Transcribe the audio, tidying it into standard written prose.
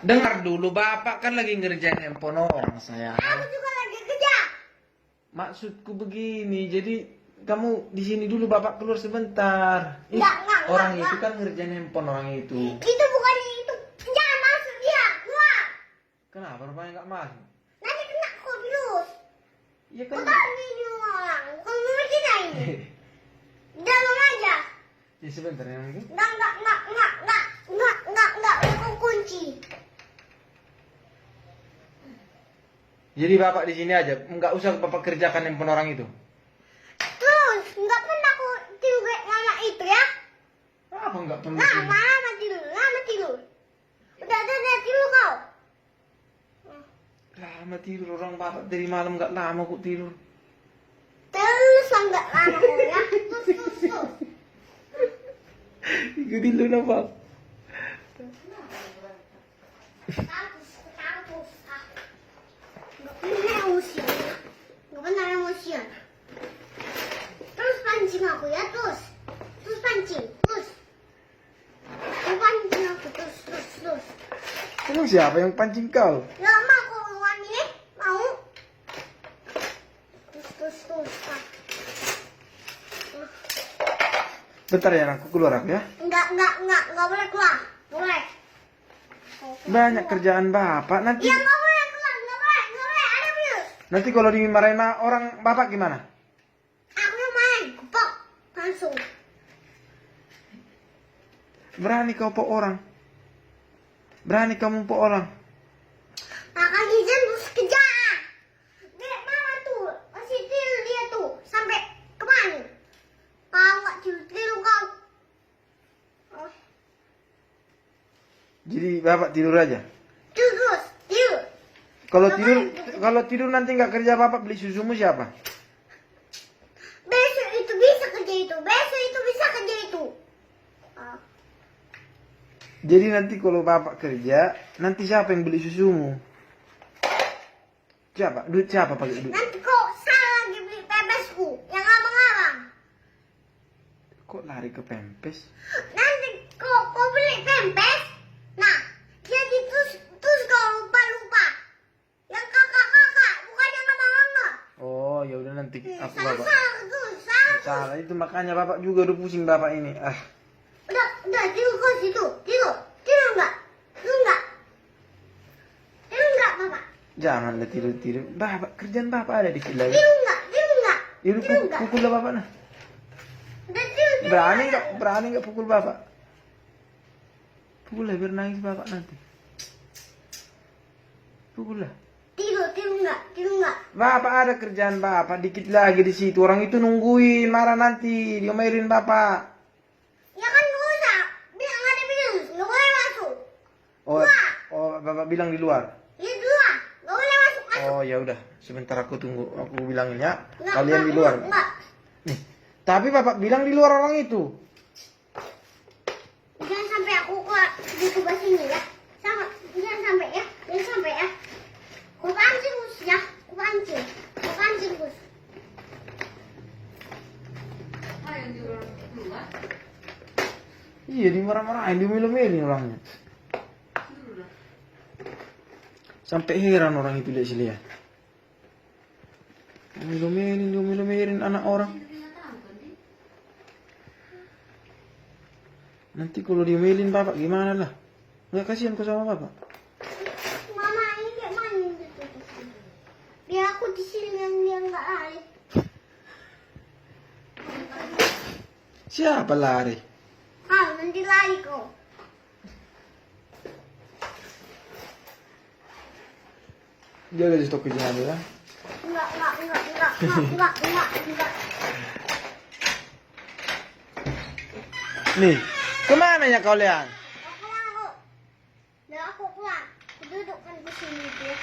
Dengar dulu, Bapak kan lagi ngerjain handphone orang, sayang. Aku juga lagi kerja. Maksudku begini, jadi kamu di sini dulu, Bapak keluar sebentar. Enggak, Orang enggak. itu kan ngerjain handphone orang itu. Itu bukan itu. Jangan masuk dia. Keluar. Kenapa rupanya nggak masuk? Nanti kena virus. Iya Kau kan. tahu ini orang. Bukan murid kita ini. Dalam aja. Ya sebentar ya mungkin. Enggak. Aku kunci. Jadi Bapak di sini aja, nggak usah Bapak kerjakan handphone orang itu. Terus, enggak pernah aku tidur kayak mama itu ya. Apa nggak pernah? Lama tidur. Udah tidur kau. Lama tidur orang Bapak dari malam nggak lama kok tidur. Terus enggak lama kau ya. Terus. Ikutin dulu Bapak. Status. Enggak pernah emosian. Terus pancing aku ya, terus pancing, terus pancing aku, terus. Emang siapa yang pancing kau? Lama aku wangi nih, mau? Terus. Bentar ya, aku keluar aku ya. Enggak boleh keluar, boleh. Banyak kerjaan Bapak nanti. Iya, enggak boleh keluar, enggak boleh, ada virus. Nanti kalau dimarahin orang Bapak gimana? Aku yang main, kupok, langsung. Berani kau pok orang. Berani kamu pok orang. Kakak izin terus kejar. Dek mama tuh, masih tidur dia tuh, sampai kemana? Kau nggak tidur kau. Oh, Jadi Bapak tidur aja. tidur. Kalau tidur nanti nggak kerja Bapak beli susumu siapa? Besok itu bisa kerja itu, Ah, Jadi nanti kalau Bapak kerja, nanti siapa yang beli susumu? Siapa? Duit siapa pakai duit? nanti kau salah lagi beli pepesku yang abang-abang. Kok lari ke pempes? Nanti kau beli pempes. Nah, jadi terus kau lupa. Yang kakak, bukan yang mama. Oh, ya udah nanti aku Bapak. Salah. Salah itu makanya Bapak juga udah pusing Bapak ini. Udah tidur kau situ. Tidur enggak, Bapak. Janganlah tidur. Bapak kerjaan Bapak ada dikit lagi. Tidur enggak. Ya udah pukul lah Bapak nah. Udah tidur. Berani nggak pukul Bapak? Pukul lah biar nangis Bapak nanti. Pukul lah. Tidur enggak. Bapak ada kerjaan Bapak dikit lagi di situ. Orang itu nungguin marah nanti diomelin Bapak. Ya kan enggak usah. Bilang ada virus, enggak boleh masuk. Oh, Bapak bilang di luar. Ya dua, enggak boleh masuk. Oh ya udah, sebentar aku tunggu. Aku bilangin ya. Enggak, Kalian di luar. Enggak. Nih, tapi Bapak bilang di luar orang itu. Jangan sampai aku di tugas ini ya. Jangan sampai ya. Aku pancing Gus ya. Aku pancing Gus. Iya, dimarah-marahin, diomel-omelin orangnya. Sampai heran orang itu lihat sini ya. Diomelin anak orang. Nanti kalau diomelin Bapak gimana lah? Nggak kasihan kau sama Bapak? Mama ini kayak main gitu. Biar aku di sini yang dia enggak lari. Siapa lari? Nanti lari kau. Jaga di stok kerjaan ya. Enggak. Nih, kemana ya kalian? Aku pulang. Aku pulang. Aku duduk kan di sini tuh.